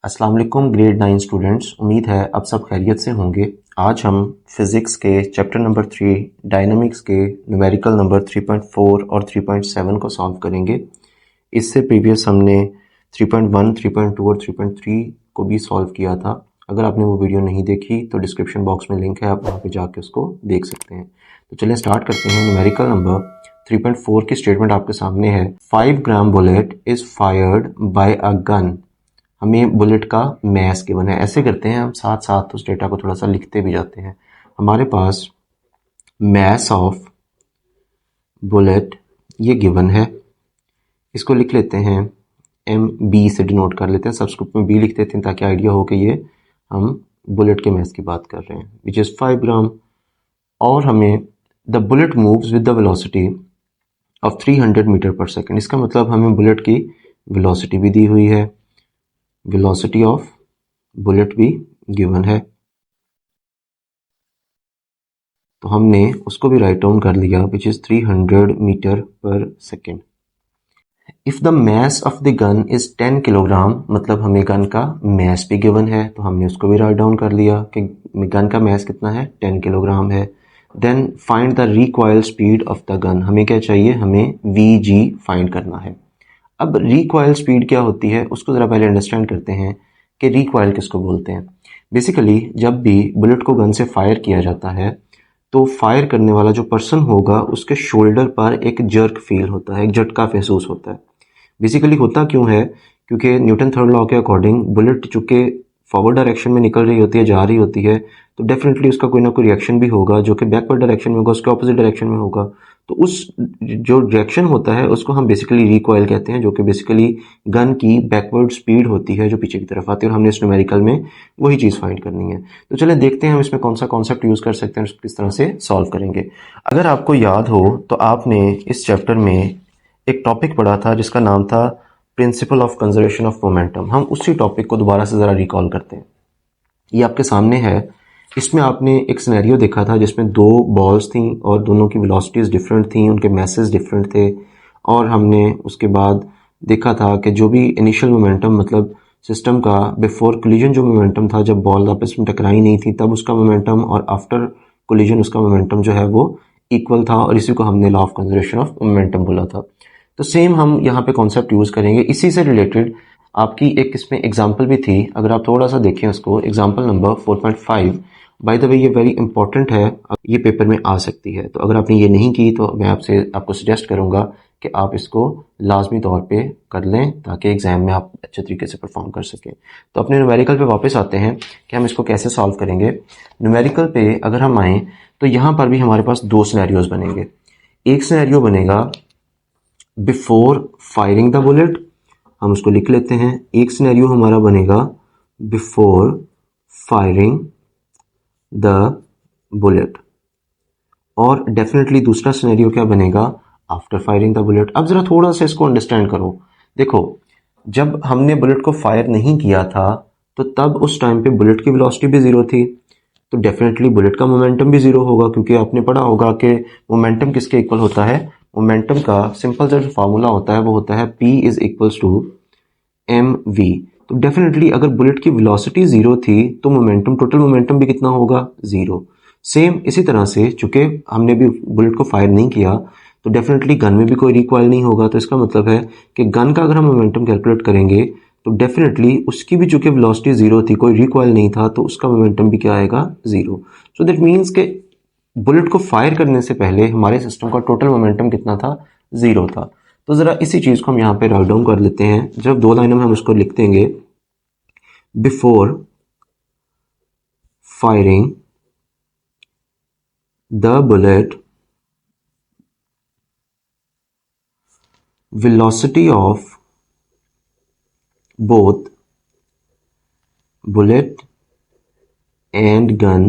अस्सलाम वालेकुम grade 9 students, उम्मीद है अब सब खैरियत से होंगे। आज हम फिज़िक्स के चैप्टर नंबर 3 डायनामिक्स के न्यूमेरिकल नंबर 3.4 और 3.7 को सॉल्व करेंगे। इससे प्रीवियस हमने 3.1, 3.2 और 3.3 को भी सॉल्व किया था। अगर आपने वो वीडियो नहीं देखी तो डिस्क्रिप्शन बॉक्स में लिंक है, आप वहाँ पे जाके उसको देख सकते हैं। तो चलिए स्टार्ट करते हैं। न्यूमेरिकल नंबर 3.4 की स्टेटमेंट आपके सामने है। 5 gram bullet is fired by a gun. हमें बुलेट का मैस गिवन है। ऐसे करते हैं, हम साथ साथ उस डेटा को थोड़ा सा लिखते भी जाते हैं। हमारे पास मैस ऑफ बुलेट ये गिवन है, इसको लिख लेते हैं एम बी से डिनोट कर लेते हैं, सबस्क्रिप्ट में बी लिख देते हैं ताकि आइडिया हो कि ये हम बुलेट के मैस की बात कर रहे हैं, विच इज़ 5 ग्राम। और हमें the bullet moves with the velocity of 300 meter per second. इसका मतलब हमें बुलेट की वेलोसिटी भी दी हुई है, वेलोसिटी ऑफ बुलेट भी गिवन है, तो हमने उसको भी राइट डाउन कर लिया, which is 300 meter per second. If the mass of the gun is 10 kilogram, मतलब हमें गन का मैस भी गिवन है, तो हमने उसको भी राइट डाउन कर लिया कि गन का मैस कितना है, 10 किलोग्राम है। Then find the recoil speed of the gun. हमें क्या चाहिए, हमें वी जी फाइंड करना है। अब रिकॉइल स्पीड क्या होती है उसको ज़रा पहले अंडरस्टैंड करते हैं कि रिकॉइल किसको बोलते हैं। बेसिकली जब भी बुलेट को गन से फायर किया जाता है तो फायर करने वाला जो पर्सन होगा उसके शोल्डर पर एक जर्क फील होता है, एक झटका महसूस होता है। बेसिकली होता क्यों है, क्योंकि न्यूटन थर्ड लॉ के अकॉर्डिंग बुलेट चूंकि फॉरवर्ड डायरेक्शन में निकल रही होती है, जा रही होती है, तो डेफिनेटली उसका कोई ना कोई रिएक्शन भी होगा जो कि बैकवर्ड डायरेक्शन में होगा, उसके ऑपोजिट डायरेक्शन में होगा। तो उस जो रिएक्शन होता है उसको हम बेसिकली रिकॉइल कहते हैं, जो कि बेसिकली गन की बैकवर्ड स्पीड होती है जो पीछे की तरफ आती है, और हमने इस न्यूमेरिकल में वही चीज़ फाइंड करनी है। तो चलें देखते हैं हम इसमें कौन सा कॉन्सेप्ट यूज़ कर सकते हैं, किस तरह से सॉल्व करेंगे। अगर आपको याद हो तो आपने इस चैप्टर में एक टॉपिक पढ़ा था जिसका नाम था principle of conservation of momentum. हम उसी टॉपिक को दोबारा से ज़रा रिकॉल करते हैं। ये आपके सामने है। इसमें आपने एक सिनेरियो देखा था जिसमें दो बॉल्स थी और दोनों की वेलोसिटीज़ डिफरेंट थी, उनके मैसेज डिफरेंट थे, और हमने उसके बाद देखा था कि जो भी इनिशियल मोमेंटम, मतलब सिस्टम का बिफोर कोलिजन जो मोमेंटम था, जब बॉल आपस में टकराई नहीं थी तब उसका मोमेंटम, और आफ्टर कोलिजन उसका मोमेंटम जो है वो इक्वल था, और इसी को हमने law of conservation of momentum बोला था। तो सेम हम यहाँ पे कॉन्सेप्ट यूज़ करेंगे। इसी से रिलेटेड आपकी एक इसमें एग्जाम्पल भी थी, अगर आप थोड़ा सा देखें उसको, example number 4.5। By the way ये वेरी इंपॉर्टेंट है, ये पेपर में आ सकती है, तो अगर आपने ये नहीं की तो मैं आपको सजेस्ट करूंगा कि आप इसको लाजमी तौर पे कर लें ताकि एग्जाम में आप अच्छे तरीके से परफॉर्म कर सकें। तो अपने न्यूमेरिकल पे वापस आते हैं कि हम इसको कैसे सॉल्व करेंगे। न्यूमेरिकल पे अगर हम आएँ तो यहाँ पर भी हमारे पास दो सिनेरियोज बनेंगे। एक सिनेरियो बनेगा बिफोर फायरिंग द बुलेट, हम उसको लिख लेते हैं। एक सिनेरियो हमारा बनेगा बिफोर फायरिंग द बुलेट, और डेफिनेटली दूसरा सिनेरियो क्या बनेगा, आफ्टर फायरिंग द बुलेट। अब जरा थोड़ा सा इसको अंडरस्टैंड करो। देखो, जब हमने बुलेट को फायर नहीं किया था तो तब उस टाइम पे बुलेट की वेलोसिटी भी जीरो थी, तो डेफिनेटली बुलेट का मोमेंटम भी जीरो होगा, क्योंकि आपने पढ़ा होगा कि मोमेंटम किसके इक्वल होता है। मोमेंटम का सिंपल सा जो फार्मूला होता है वो होता है P is equals to M V. तो डेफिनेटली अगर बुलेट की वेलोसिटी जीरो थी तो मोमेंटम, टोटल मोमेंटम भी कितना होगा, जीरो। सेम इसी तरह से चूंकि हमने भी बुलेट को फायर नहीं किया तो डेफिनेटली गन में भी कोई रिकॉइल नहीं होगा, तो इसका मतलब है कि गन का अगर हम मोमेंटम कैलकुलेट करेंगे तो डेफिनेटली उसकी भी चूंकि वेलोसिटी जीरो थी, कोई रिकॉइल नहीं था, तो उसका मोमेंटम भी क्या आएगा, जीरो। सो दैट मीन्स के बुलेट को फायर करने से पहले हमारे सिस्टम का टोटल मोमेंटम कितना था, जीरो था। तो ज़रा इसी चीज़ को हम यहाँ पे राइट डाउन कर लेते हैं। जब दो लाइनों में हम उसको लिख देंगे, before firing the bullet velocity of both bullet and gun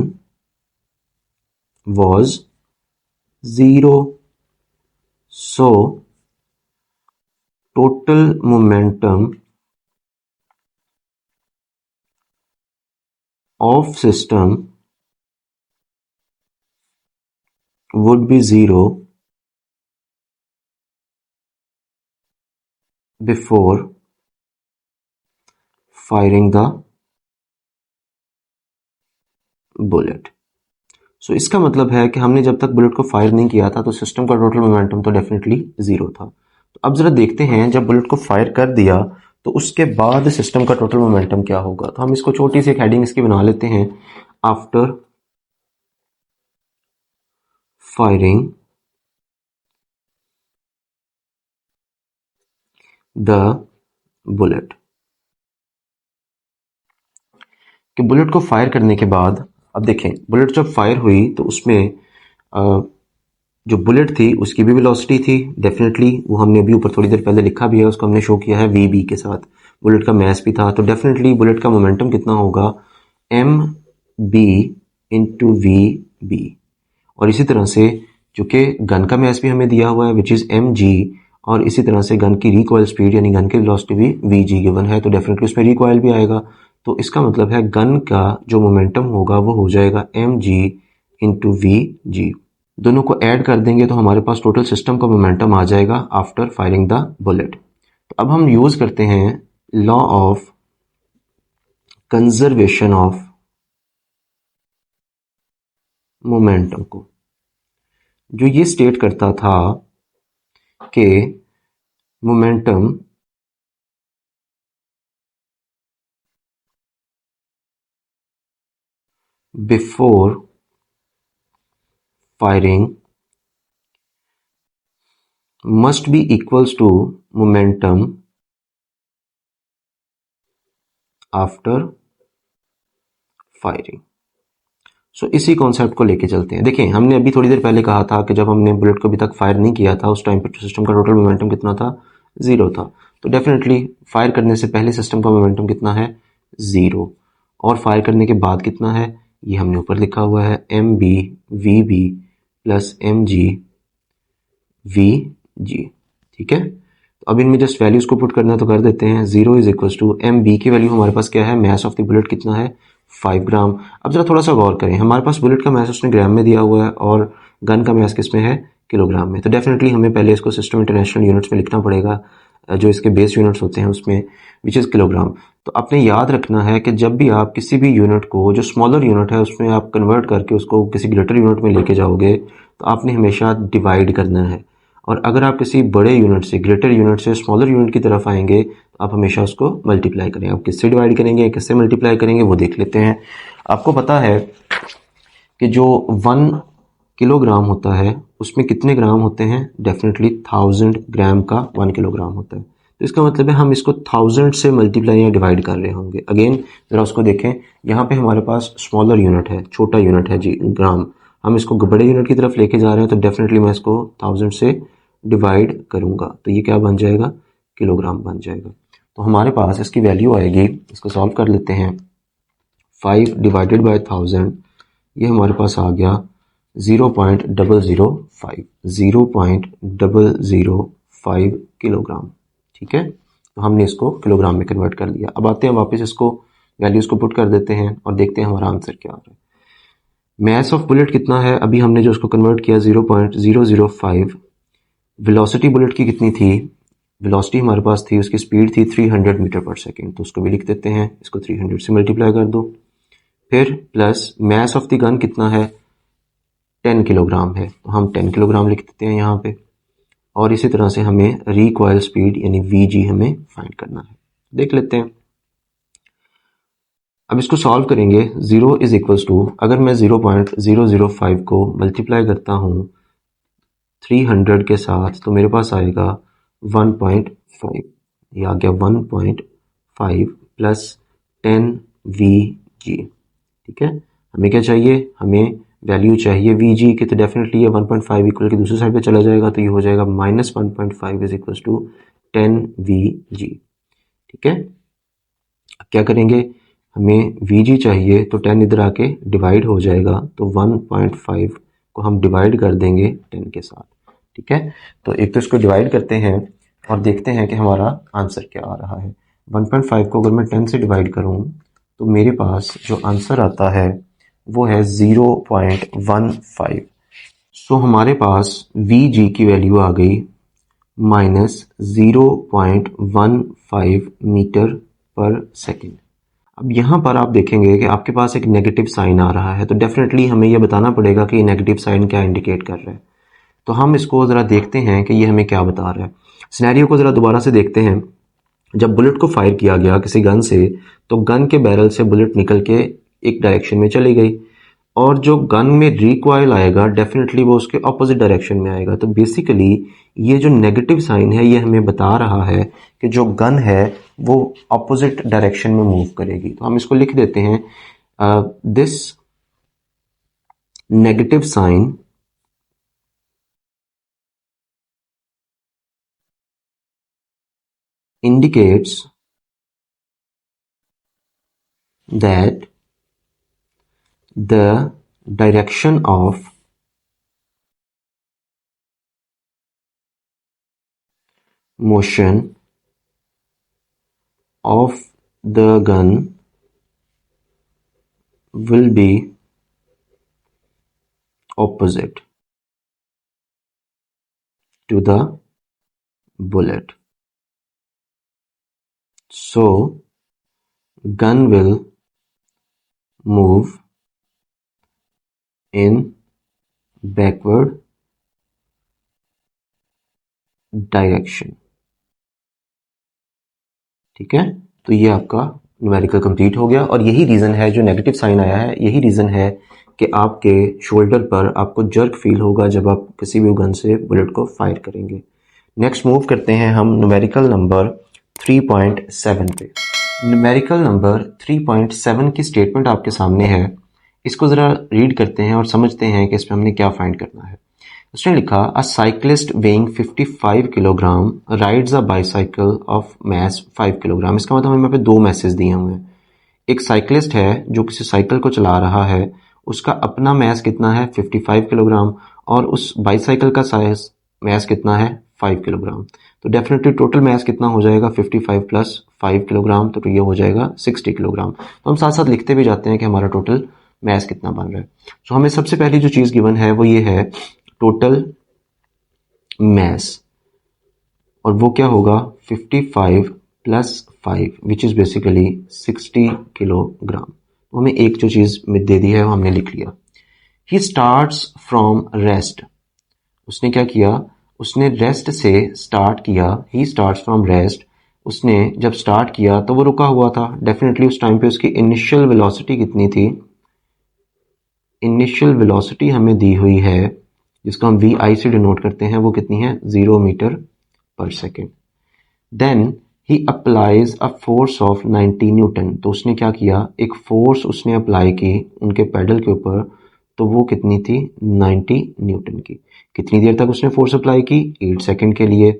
was zero, so total momentum of system would be zero before firing the bullet. So इसका मतलब है कि हमने जब तक बुलेट को फायर नहीं किया था तो सिस्टम का टोटल मोमेंटम तो डेफिनेटली जीरो था। तो अब जरा देखते हैं जब बुलेट को फायर कर दिया तो उसके बाद सिस्टम का टोटल मोमेंटम क्या होगा। तो हम इसको छोटी सी एक हेडिंग इसकी बना लेते हैं, आफ्टर फायरिंग द बुलेट। कि बुलेट को फायर करने के बाद अब देखें बुलेट जब फायर हुई तो उसमें जो बुलेट थी उसकी भी वेलोसिटी थी डेफिनेटली, वो हमने अभी ऊपर थोड़ी देर पहले लिखा भी है, उसको हमने शो किया है वी बी के साथ। बुलेट का मैस भी था, तो डेफिनेटली बुलेट का मोमेंटम कितना होगा, M B into V B. और इसी तरह से चूंकि गन का मैस भी हमें दिया हुआ है विच इज़ एम जी, और इसी तरह से गन की रिकॉयल स्पीड यानी गन की वेलोसिटी भी वी जी गिवन है, तो डेफिनेटली उसमें रिकॉयल भी आएगा। तो इसका मतलब है गन का जो मोमेंटम होगा वो हो जाएगा M G into V G. दोनों को ऐड कर देंगे तो हमारे पास टोटल सिस्टम का मोमेंटम आ जाएगा आफ्टर फायरिंग द बुलेट। तो अब हम यूज करते हैं law of conservation of momentum को, जो ये स्टेट करता था कि momentum before firing must be equals to momentum after firing। सो इसी कॉन्सेप्ट को लेके चलते हैं। देखिए हमने अभी थोड़ी देर पहले कहा था कि जब हमने बुलेट को अभी तक फायर नहीं किया था उस टाइम पर सिस्टम का टोटल मोमेंटम कितना था, जीरो था। तो डेफिनेटली फायर करने से पहले सिस्टम का मोमेंटम कितना है, जीरो, और फायर करने के बाद कितना है, ये हमने ऊपर लिखा हुआ है M B V B plus M G V G. ठीक है, तो अब इनमें जस्ट वैल्यूज को पुट करना है तो कर देते हैं। Zero is equal to M B की वैल्यू हमारे पास क्या है, मैस ऑफ द बुलेट कितना है, 5 ग्राम। अब जरा थोड़ा सा गौर करें, हमारे पास बुलेट का मैस उसने ग्राम में दिया हुआ है और गन का मैस किस में है, किलोग्राम में। तो डेफिनेटली हमें पहले इसको सिस्टम इंटरनेशनल यूनिट्स में लिखना पड़ेगा, जो इसके बेस यूनिट्स होते हैं उसमें, विच इज़ किलोग्राम। तो आपने याद रखना है कि जब भी आप किसी भी यूनिट को जो स्मॉलर यूनिट है उसमें आप कन्वर्ट करके उसको किसी ग्रेटर यूनिट में लेके जाओगे तो आपने हमेशा डिवाइड करना है, और अगर आप किसी बड़े यूनिट से ग्रेटर यूनिट से स्मॉलर यूनिट की तरफ आएंगे तो आप हमेशा उसको मल्टीप्लाई करें। आप किससे डिवाइड करेंगे किससे मल्टीप्लाई करेंगे वो देख लेते हैं। आपको पता है कि जो 1 किलोग्राम होता है उसमें कितने ग्राम होते हैं, डेफिनेटली 1000 ग्राम का 1 किलोग्राम होता है। तो इसका मतलब है हम इसको 1000 से मल्टीप्लाई या डिवाइड कर रहे होंगे। अगेन ज़रा उसको देखें, यहाँ पे हमारे पास स्मॉलर यूनिट है, छोटा यूनिट है जी ग्राम, हम इसको बड़े यूनिट की तरफ लेके जा रहे हैं तो डेफिनेटली मैं इसको 1000 से डिवाइड करूंगा तो ये क्या बन जाएगा, किलोग्राम बन जाएगा। तो हमारे पास इसकी वैल्यू आएगी, इसको सॉल्व कर लेते हैं, 5 डिवाइडेड बाय 1000, ये हमारे पास आ गया 0.005 0.005 किलोग्राम। ठीक है, तो हमने इसको किलोग्राम में कन्वर्ट कर लिया। अब आते हैं वापस इसको वैल्यूज को पुट कर देते हैं और देखते हैं हमारा आंसर क्या आ रहा है। मैस ऑफ बुलेट कितना है, अभी हमने जो उसको कन्वर्ट किया 0.005। वेलोसिटी बुलेट की कितनी थी, वेलोसिटी हमारे पास थी, उसकी स्पीड थी 300 मीटर पर सेकेंड, तो उसको भी लिख देते हैं, इसको 300 से मल्टीप्लाई कर दो। फिर plus mass of the gun कितना है, 10 किलोग्राम है, तो हम 10 किलोग्राम लिख देते हैं यहाँ पे। और इसी तरह से हमें रिकॉयल स्पीड यानी वी जी हमें फाइंड करना है, देख लेते हैं। अब इसको सॉल्व करेंगे, 0 इज इक्वल्स टू, अगर मैं 0.005 को मल्टीप्लाई करता हूँ 300 के साथ तो मेरे पास आएगा 1.5, ये आ गया 1.5 प्लस 10 वी जी। ठीक है, हमें क्या चाहिए, हमें वैल्यू चाहिए वी जी की, तो डेफिनेटली ये 1.5 इक्वल की दूसरी साइड पे चला जाएगा तो ये हो जाएगा -1.5 is equal to 10 V G. ठीक है, अब क्या करेंगे, हमें वी जी चाहिए तो 10 इधर आके डिवाइड हो जाएगा, तो 1.5 को हम डिवाइड कर देंगे 10 के साथ। ठीक है, तो एक तो इसको डिवाइड करते हैं और देखते हैं कि हमारा आंसर क्या आ रहा है। 1.5 को अगर मैं 10 से डिवाइड करूं तो मेरे पास जो आंसर आता है वो है 0.15। सो हमारे पास वी जी की वैल्यू आ गई -0.15 मीटर पर सेकेंड। अब यहाँ पर आप देखेंगे कि आपके पास एक नेगेटिव साइन आ रहा है, तो डेफिनेटली हमें यह बताना पड़ेगा कि नेगेटिव साइन क्या इंडिकेट कर रहा है। तो हम इसको ज़रा देखते हैं कि ये हमें क्या बता रहा है। सिनेरियो को ज़रा दोबारा से देखते हैं। जब बुलेट को फायर किया गया किसी गन से, तो गन के बैरल से बुलेट निकल के एक डायरेक्शन में चली गई, और जो गन में रिकॉइल आएगा डेफिनेटली वो उसके ऑपोजिट डायरेक्शन में आएगा। तो बेसिकली ये जो नेगेटिव साइन है ये हमें बता रहा है कि जो गन है वो ऑपोजिट डायरेक्शन में मूव करेगी। तो हम इसको लिख देते हैं, this negative sign indicates that the direction of motion of the gun will be opposite to the bullet. So gun will move in backward direction. ठीक है, तो ये आपका न्यूमेरिकल कंप्लीट हो गया, और यही रीज़न है जो नेगेटिव साइन आया है, यही रीज़न है कि आपके शोल्डर पर आपको जर्क फील होगा जब आप किसी भी गन से बुलेट को फायर करेंगे। नेक्स्ट मूव करते हैं हम न्यूमेरिकल नंबर 3.7 पे। न्यूमेरिकल नंबर 3.7 की स्टेटमेंट आपके सामने है। इसको ज़रा रीड करते हैं और समझते हैं कि इसमें हमने क्या फाइंड करना है। उसने लिखा, अ cyclist weighing 55 kilogram rides a bicycle of mass 5 kilogram. इसका मतलब हमें यहाँ पे दो मैसेज दिए हुए हैं। एक साइक्लिस्ट है जो किसी साइकिल को चला रहा है, उसका अपना मैस कितना है 55 किलोग्राम, और उस बाईसाइकिल का साइज मैस कितना है 5 किलोग्राम। तो डेफिनेटली टोटल मैस कितना हो जाएगा 55 प्लस 5 किलोग्राम, तो ये हो जाएगा 60 किलोग्राम। तो हम साथ साथ लिखते भी जाते हैं कि हमारा टोटल मैस कितना बन रहा है। तो हमें सबसे पहली जो चीज़ गिवन है वो ये है टोटल मैस, और वो क्या होगा 55 plus 5 which is basically 60 kilogram. तो हमें एक जो चीज़ में दे दी है वो हमने लिख लिया। He starts from rest. उसने क्या किया, उसने रेस्ट से स्टार्ट किया। He starts from rest. उसने जब स्टार्ट किया तो वो रुका हुआ था। डेफिनेटली उस टाइम पे उसकी इनिशियल वेलोसिटी कितनी थी, इनिशियल वेलोसिटी हमें दी हुई है जिसको हम वी आई से डिनोट करते हैं, वो कितनी है 0 meter per second. Then he applies a force of 90 newton. तो उसने क्या किया, एक फोर्स उसने अप्लाई की उनके पैडल के ऊपर, तो वो कितनी थी 90 न्यूटन की। कितनी देर तक उसने फोर्स अप्लाई की 8 सेकेंड के लिए।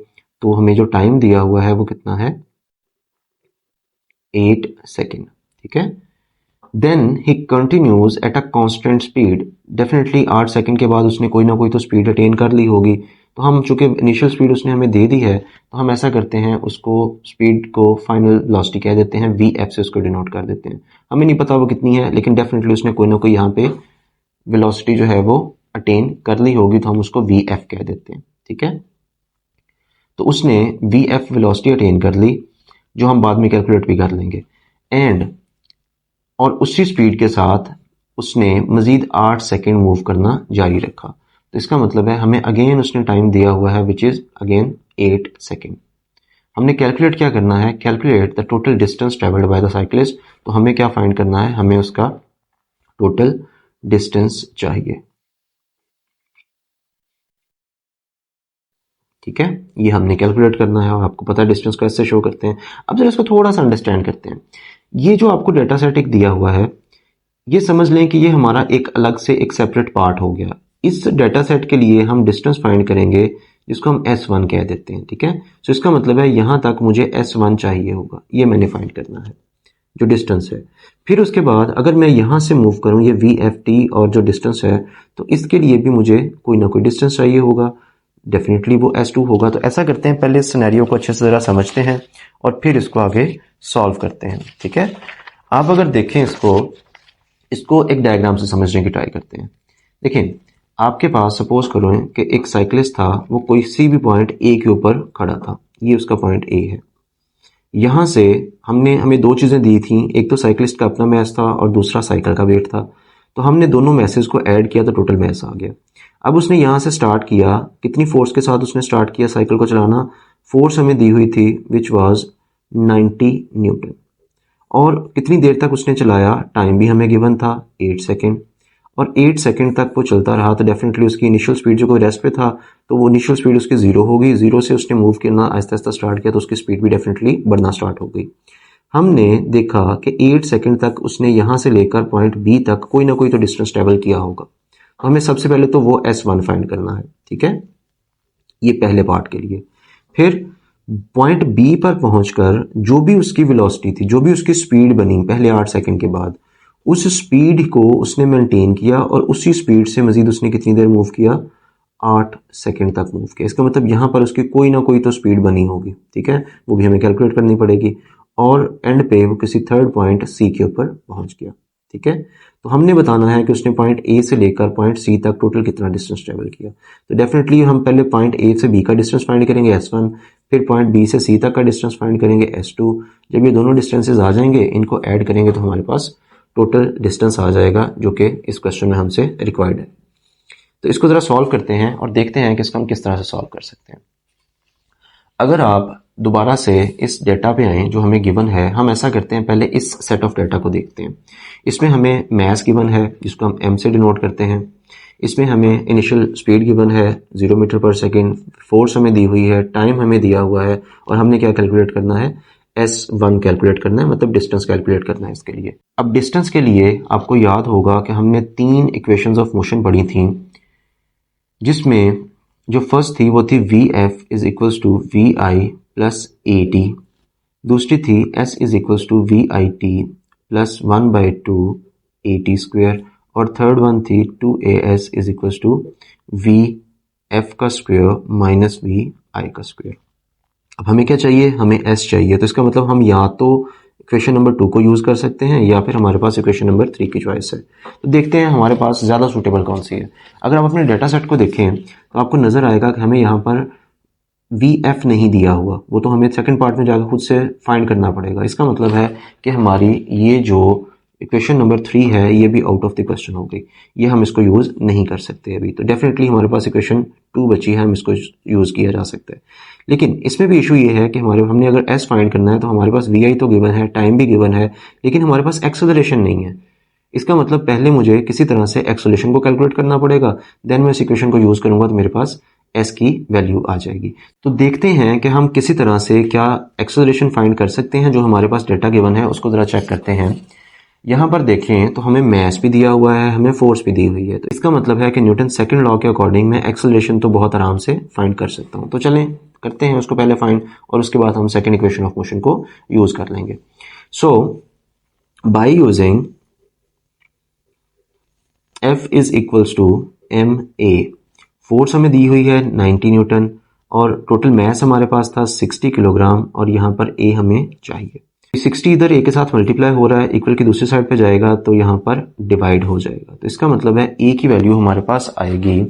तो हमें जो टाइम दिया हुआ है वो कितना है 8 सेकेंड। ठीक है, then he continues at a constant speed. Definitely 8 second के बाद उसने कोई ना कोई तो स्पीड अटेन कर ली होगी। तो हम चूंकि इनिशियल स्पीड उसने हमें दे दी है, तो हम ऐसा करते हैं उसको स्पीड को फाइनल वेलोसिटी कह देते हैं, वी एफ से उसको डिनोट कर देते हैं। हमें नहीं पता वो कितनी है, लेकिन डेफिनेटली उसने कोई ना कोई यहाँ पे वेलोसिटी जो है वो अटेन कर ली होगी, तो हम उसको वी एफ कह देते हैं। ठीक है, तो उसने वी एफ वेलोसिटी अटेन कर ली, जो हम बाद में कैलकुलेट भी कर लेंगे। एंड और उसी स्पीड के साथ उसने मजीद 8 सेकेंड मूव करना जारी रखा। तो इसका मतलब है हमें अगेन उसने टाइम दिया हुआ है विच इज़ अगेन 8 सेकेंड। हमने कैलकुलेट क्या करना है, calculate the total distance travelled by the cyclist. तो हमें क्या फाइंड करना है, हमें उसका टोटल डिस्टेंस चाहिए। ठीक है, ये हमने कैलकुलेट करना है, और आपको पता है डिस्टेंस को ऐसे शो करते हैं। अब जरा इसको थोड़ा सा अंडरस्टैंड करते हैं। ये जो आपको डेटा सेट एक दिया हुआ है, ये समझ लें कि ये हमारा एक अलग से एक सेपरेट पार्ट हो गया। इस डेटा सेट के लिए हम डिस्टेंस फाइंड करेंगे जिसको हम S1 कह देते हैं। ठीक है, तो इसका मतलब है यहाँ तक मुझे S1 चाहिए होगा, ये मैंने फाइंड करना है जो डिस्टेंस है। फिर उसके बाद अगर मैं यहाँ से मूव करूँ ये VFT और जो डिस्टेंस है, तो इसके लिए भी मुझे कोई ना कोई डिस्टेंस चाहिए होगा, डेफिनेटली वो S2 होगा। तो ऐसा करते हैं, पहले इस सिनेरियो को अच्छे से ज़रा समझते हैं और फिर इसको आगे सॉल्व करते हैं। ठीक है, आप अगर देखें इसको एक डायग्राम से समझने की ट्राई करते हैं। देखें, आपके पास सपोज करो कि एक साइकिलिस्ट था, वो कोई सी भी पॉइंट ए के ऊपर खड़ा था। ये उसका पॉइंट ए है। यहाँ से हमें दो चीज़ें दी थी, एक तो साइकिलिस्ट का अपना मैस था और दूसरा साइकिल का वेट था। तो हमने दोनों मैसेज को ऐड किया तो टोटल मैस आ गया। अब उसने यहाँ से स्टार्ट किया, कितनी फोर्स के साथ उसने स्टार्ट किया साइकिल को चलाना, फोर्स हमें दी हुई थी विच वाज 90 न्यूटन। और कितनी देर तक उसने चलाया, टाइम भी हमें गिवन था 8 सेकेंड, और 8 सेकेंड तक वो चलता रहा तो डेफिनेटली उसकी इनिशियल स्पीड जो कोई रेस्ट पे था तो वो इनिशियल स्पीड उसकी जीरो होगी। जीरो से उसने मूव करना आहिस्ता आहिस्ता स्टार्ट किया तो उसकी स्पीड भी डेफिनेटली बढ़ना स्टार्ट हो गई। हमने देखा कि 8 सेकेंड तक उसने यहाँ से लेकर पॉइंट बी तक कोई ना कोई तो डिस्टेंस ट्रेवल किया होगा। तो हमें सबसे पहले तो वो S1 फाइंड करना है, ठीक है, ये पहले पार्ट के लिए। फिर पॉइंट बी पर पहुंचकर जो भी उसकी वेलोसिटी थी, जो भी उसकी स्पीड बनी पहले 8 सेकंड के बाद, उस स्पीड को उसने मेंटेन किया और उसी स्पीड से मजीद उसने कितनी देर मूव किया, 8 सेकंड तक मूव किया। इसका मतलब यहाँ पर उसकी कोई ना कोई तो स्पीड बनी होगी, ठीक है, वो भी हमें कैलकुलेट करनी पड़ेगी। और एंड पे वो किसी थर्ड पॉइंट सी के ऊपर पहुंच गया, ठीक है। तो हमने बताना है कि उसने पॉइंट ए से लेकर पॉइंट सी तक टोटल कितना डिस्टेंस ट्रेवल किया। तो डेफिनेटली हम पहले पॉइंट ए से बी का डिस्टेंस फाइंड करेंगे S1, फिर पॉइंट बी से सी तक का डिस्टेंस फाइंड करेंगे S2। जब ये दोनों डिस्टेंसेज आ जाएंगे, इनको ऐड करेंगे तो हमारे पास टोटल डिस्टेंस आ जाएगा जो कि इस क्वेश्चन में हमसे रिक्वायर्ड है। तो इसको ज़रा सॉल्व करते हैं और देखते हैं कि इसको हम किस तरह से सॉल्व कर सकते हैं। अगर आप दोबारा से इस डेटा पे आएँ जो हमें गिवन है, हम ऐसा करते हैं, पहले इस सेट ऑफ डेटा को देखते हैं। इसमें हमें मैस गिवन है जिसको हम m से डिनोट करते हैं। इसमें हमें इनिशियल स्पीड गिवन है 0 मीटर पर सेकेंड, फोर्स हमें दी हुई है, टाइम हमें दिया हुआ है, और हमने क्या कैलकुलेट करना है, S1 कैलकुलेट करना है, मतलब डिस्टेंस कैलकुलेट करना है इसके लिए। अब डिस्टेंस के लिए आपको याद होगा कि हमने 3 इक्वेशंस ऑफ मोशन पढ़ी थी, जिसमें जो फर्स्ट थी वो थी VF is equals to VI plus AT, दूसरी थी S is equals to VIT plus 1/2 AT square, और थर्ड वन थी 2AS is equals to VF का स्क्वायर माइनस VI का स्क्वायर। अब हमें क्या चाहिए, हमें S चाहिए। तो इसका मतलब हम या तो इक्वेशन नंबर 2 को यूज़ कर सकते हैं या फिर हमारे पास इक्वेशन नंबर 3 की चॉइस है। तो देखते हैं हमारे पास ज़्यादा सूटेबल कौन सी है। अगर आप अपने डेटा सेट को देखें तो आपको नज़र आएगा कि हमें यहाँ पर VF नहीं दिया हुआ, वो तो हमें सेकंड पार्ट में जाकर खुद से फाइंड करना पड़ेगा। इसका मतलब है कि हमारी ये जो इक्वेशन नंबर 3 है ये भी आउट ऑफ द क्वेश्चन हो गई, ये हम इसको यूज़ नहीं कर सकते अभी। तो डेफिनेटली हमारे पास इक्वेशन 2 बची है, हम इसको यूज़ किया जा सकता है। लेकिन इसमें भी इशू ये है कि हमने अगर S फाइंड करना है तो हमारे पास VI तो गिवन है, टाइम भी गिवन है, लेकिन हमारे पास एक्सेलरेशन नहीं है। इसका मतलब पहले मुझे किसी तरह से एक्सेलरेशन को कैलकुलेट करना पड़ेगा, देन मैं इस इक्वेशन को यूज़ करूंगा तो मेरे पास S की वैल्यू आ जाएगी। तो देखते हैं कि हम किसी तरह से क्या एक्सेलरेशन फाइंड कर सकते हैं। जो हमारे पास डेटा गिवन है उसको ज़रा चेक करते हैं। यहाँ पर देखें तो हमें मैस भी दिया हुआ है, हमें फोर्स भी दी हुई है। तो इसका मतलब है कि न्यूटन सेकंड लॉ के अकॉर्डिंग मैं एक्सेलरेशन तो बहुत आराम से फाइंड कर सकता हूँ। तो चलें करते हैं उसको पहले फाइंड, और उसके बाद हम सेकंड इक्वेशन ऑफ मोशन को यूज कर लेंगे। So by using F is equals to ma, force हमें दी हुई है 90 न्यूटन और टोटल मैस हमारे पास था 60 किलोग्राम, और यहाँ पर a हमें चाहिए। 60 इधर a के साथ मल्टीप्लाई हो रहा है, इक्वल की दूसरी साइड पे जाएगा तो यहाँ पर डिवाइड हो जाएगा। तो इसका मतलब है a की वैल्यू हमारे पास आएगी,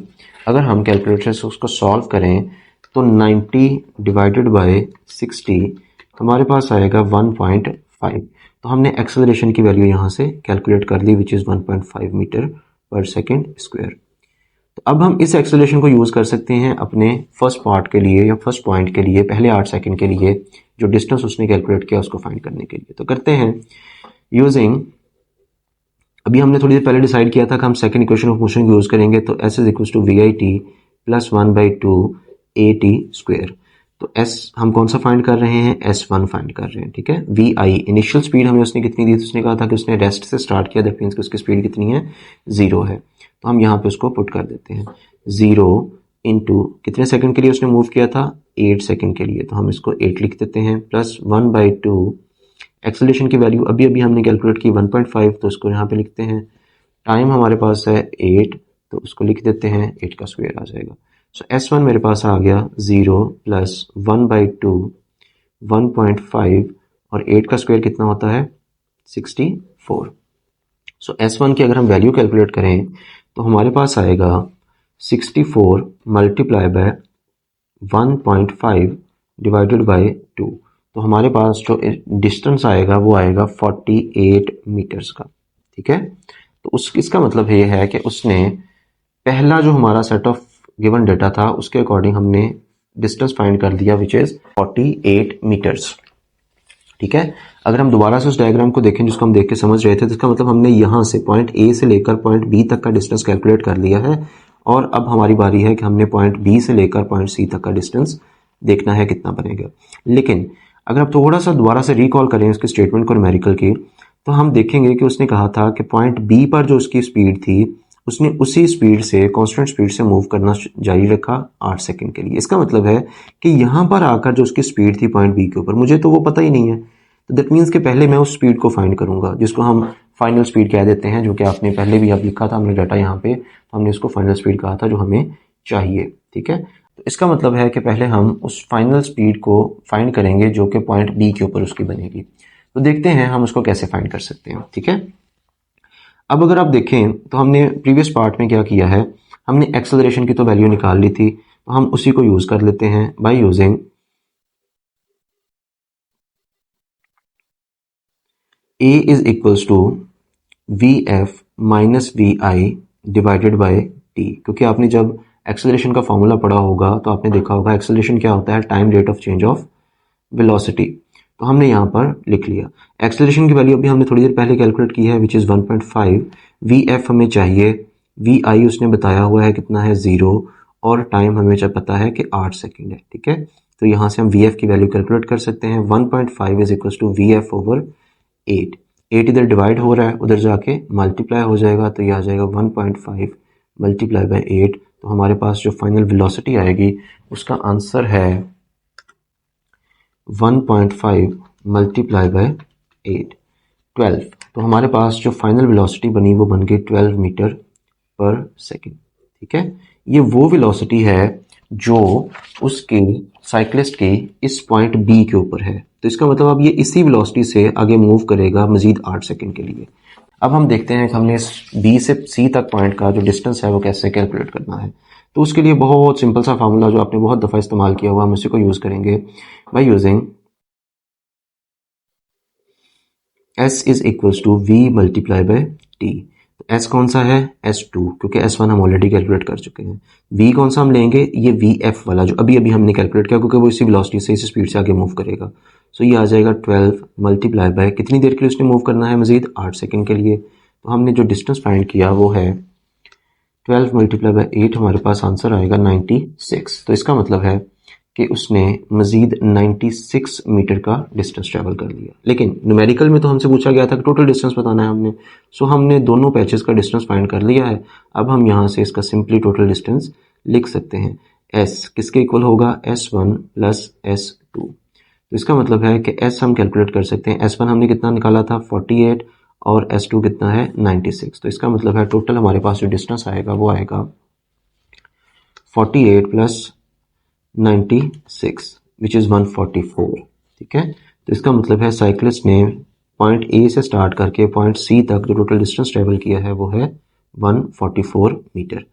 अगर हम कैलकुलेटर से उसको सॉल्व करें तो 90 डिवाइडेड बाय 60 हमारे पास आएगा 1.5। तो हमने एक्सेलरेशन की वैल्यू यहाँ से कैलकुलेट कर ली, which is 1.5 metre per second square. तो अब हम इस एक्सेलरेशन को यूज़ कर सकते हैं अपने फर्स्ट पार्ट के लिए या फर्स्ट पॉइंट के लिए, पहले 8 सेकेंड के लिए जो डिस्टेंस उसने कैलकुलेट किया उसको फाइंड करने के लिए। तो करते हैं यूजिंग, अभी हमने थोड़ी देर पहले डिसाइड किया था कि हम second equation of motion use करेंगे। तो S is equal to VIT plus 1/2 AT square. तो S हम कौन सा फाइंड कर रहे हैं, S1 फाइंड कर रहे हैं, ठीक है। VI इनिशियल स्पीड हमें उसने कितनी दी, उसने कहा था कि उसने रेस्ट से स्टार्ट किया, दैट मीन्स कि उसकी स्पीड कितनी है, 0 है। तो हम यहाँ पे उसको पुट कर देते हैं, 0 इंटू कितने सेकंड के लिए उसने मूव किया था, 8 सेकंड के लिए, तो हम इसको 8 लिख देते हैं, प्लस 1/2 एक्सेलरेशन की वैल्यू अभी अभी हमने कैलकुलेट की 1.5, तो उसको यहाँ पे लिखते हैं। टाइम हमारे पास है 8, तो उसको लिख देते हैं, 8 का स्क्वायर आ जाएगा। सो S1 मेरे पास आ गया 0 प्लस 1/2 1.5, और 8 का स्क्वायर कितना होता है, 64। सो S1 की अगर हम वैल्यू कैलकुलेट करें तो हमारे पास आएगा 64 मल्टीप्लाई बाय 1.5 डिवाइडेड बाय 2। तो हमारे पास जो डिस्टेंस आएगा वो आएगा 48 मीटर्स का। ठीक है, तो इसका मतलब ये है कि उसने पहला जो हमारा सेट ऑफ गिवन डेटा था उसके अकॉर्डिंग हमने डिस्टेंस फाइंड कर लिया विच इज 48 मीटर्स। ठीक है, अगर हम दोबारा से उस डायग्राम को देखें जिसको हम देख के समझ रहे थे, तो इसका मतलब हमने यहाँ से पॉइंट ए से लेकर पॉइंट बी तक का डिस्टेंस कैलकुलेट कर लिया है, और अब हमारी बारी है कि हमने पॉइंट बी से लेकर पॉइंट सी तक का डिस्टेंस देखना है कितना बनेगा। लेकिन अगर आप थोड़ा सा दोबारा से रिकॉल करें उसकी स्टेटमेंट को न्यूमेरिकल की, तो हम देखेंगे कि उसने कहा था कि पॉइंट बी पर जो उसकी स्पीड थी उसने उसी स्पीड से कांस्टेंट स्पीड से मूव करना जारी रखा 8 सेकंड के लिए। इसका मतलब है कि यहाँ पर आकर जो उसकी स्पीड थी पॉइंट बी के ऊपर, मुझे तो वो पता ही नहीं है, तो दैट मीन्स कि पहले मैं उस स्पीड को फाइंड करूंगा जिसको हम फाइनल स्पीड कह देते हैं, जो कि आपने पहले भी आप लिखा था हमने डाटा यहाँ पे, तो हमने उसको फाइनल स्पीड कहा था जो हमें चाहिए। ठीक है, तो इसका मतलब है कि पहले हम उस फाइनल स्पीड को फाइंड करेंगे जो कि पॉइंट बी के ऊपर उसकी बनेगी। तो देखते हैं हम उसको कैसे फाइंड कर सकते हैं। ठीक है, अब अगर आप देखें तो हमने प्रीवियस पार्ट में क्या किया है, हमने एक्सेलरेशन की तो वैल्यू निकाल ली थी, तो हम उसी को यूज कर लेते हैं by using a is equals to vf minus V I divided by T. क्योंकि आपने जब एक्सेलरेशन का फॉर्मूला पढ़ा होगा तो आपने देखा होगा एक्सेलरेशन क्या होता है, time rate of change of velocity. तो हमने यहाँ पर लिख लिया एक्सेलरेशन की वैल्यू अभी हमने थोड़ी देर पहले कैलकुलेट की है विच इज़ 1.5। वी एफ हमें चाहिए, वी आई उसने बताया हुआ है कितना है 0, और टाइम हमें पता है कि 8 सेकेंड है। ठीक है, तो यहाँ से हम वी एफ की वैल्यू कैलकुलेट कर सकते हैं। 1.5 is equal to V F over 8। 8 इधर डिवाइड हो रहा है, उधर जाके मल्टीप्लाई हो जाएगा, तो ये आ जाएगा 1.5 मल्टीप्लाई बाय 8। तो हमारे पास जो फाइनल वेलोसिटी आएगी उसका आंसर है 1.5 मल्टीप्लाई बाय 8 12। तो हमारे पास जो फाइनल वेलोसिटी बनी वो बन गई 12 मीटर पर सेकेंड। ठीक है, ये वो वेलोसिटी है जो उसके साइक्लिस्ट के इस पॉइंट बी के ऊपर है। तो इसका मतलब अब ये इसी वेलोसिटी से आगे मूव करेगा मजीद 8 सेकेंड के लिए। अब हम देखते हैं कि हमने इस बी से सी तक पॉइंट का जो डिस्टेंस है वो कैसे कैलकुलेट करना है। तो उसके लिए बहुत सिंपल सा फार्मूला जो आपने बहुत दफ़ा इस्तेमाल किया हुआ, हम उसी को यूज़ करेंगे by using s is equals to v multiply by t। s कौन सा है, s2, क्योंकि s1 हम ऑलरेडी कैलकुलेट कर चुके हैं। v कौन सा हम लेंगे, ये vf वाला जो अभी अभी हमने कैलकुलेट किया, क्योंकि वो इसी वेलोसिटी से इसी स्पीड से आगे मूव करेगा। सो ये आ जाएगा 12 मल्टीप्लाई बाय कितनी देर के लिए उसने मूव करना है, मजीद 8 सेकेंड के लिए। तो हमने जो डिस्टेंस फाइंड किया वो है 12 मल्टीप्लाई बाय 8, हमारे पास आंसर आएगा 96। तो इसका मतलब है कि उसने मजीद 96 मीटर का डिस्टेंस ट्रैवल कर लिया। लेकिन न्यूमेरिकल में तो हमसे पूछा गया था कि टोटल डिस्टेंस बताना है हमने, सो हमने दोनों पैचेस का डिस्टेंस फाइंड कर लिया है। अब हम यहाँ से इसका सिंपली टोटल डिस्टेंस लिख सकते हैं। s किसके इक्वल होगा, s1 प्लस s2। तो इसका मतलब है कि s हम कैलकुलेट कर सकते हैं। s1 हमने कितना निकाला था 48, और s2 कितना है 96। तो इसका मतलब है टोटल हमारे पास जो डिस्टेंस आएगा वो आएगा 48 प्लस 96 विच इज़ 144। ठीक है, तो इसका मतलब है साइक्लिस्ट ने पॉइंट ए से स्टार्ट करके पॉइंट सी तक जो टोटल डिस्टेंस ट्रेवल किया है वो है 144 मीटर।